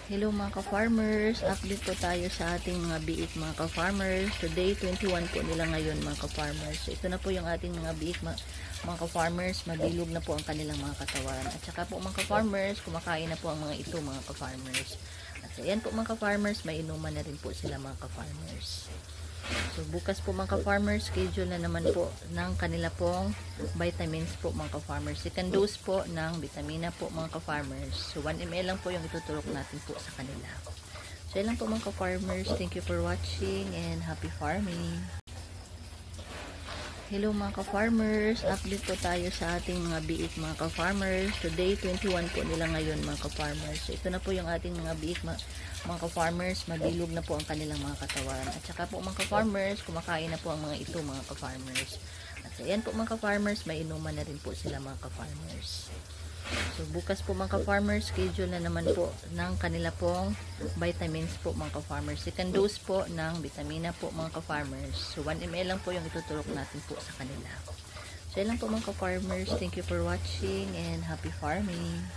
Hello mga ka-farmers, update po tayo sa ating mga biik mga ka-farmers. Today 21 po nila ngayon mga ka-farmers. So, ito na po yung ating mga biik mga ka-farmers, mabilog na po ang kanilang mga katawan. At saka po mga ka-farmers, kumakain na po ang mga ito mga ka-farmers. At so, yan po mga ka-farmers, may inuman na rin po sila mga ka-farmers. So bukas po mga ka-farmers, schedule na naman po ng kanila pong vitamins po mga ka-farmers. Second dose po ng vitamina po mga ka-farmers. So 1 ml lang po yung itutulok natin po sa kanila. So yan lang po mga ka-farmers. Thank you for watching and happy farming. Hello mga ka-farmers, update po tayo sa ating mga biik mga ka-farmers. Today 21 po nila ngayon mga ka-farmers. So ito na po yung ating mga biik mga ka-farmers, mabilog na po ang kanilang mga katawan. At saka po mga ka-farmers, kumakain na po ang mga ito mga ka-farmers. At so, yan po mga ka-farmers, may inuman na rin po sila mga ka-farmers. So bukas po mga ka-farmers, schedule na naman po ng kanila pong vitamins po mga ka-farmers. Second dose po ng vitamina po mga ka-farmers. So 1 ml lang po yung itutulok natin po sa kanila. So yan lang po mga ka-farmers. Thank you for watching and happy farming.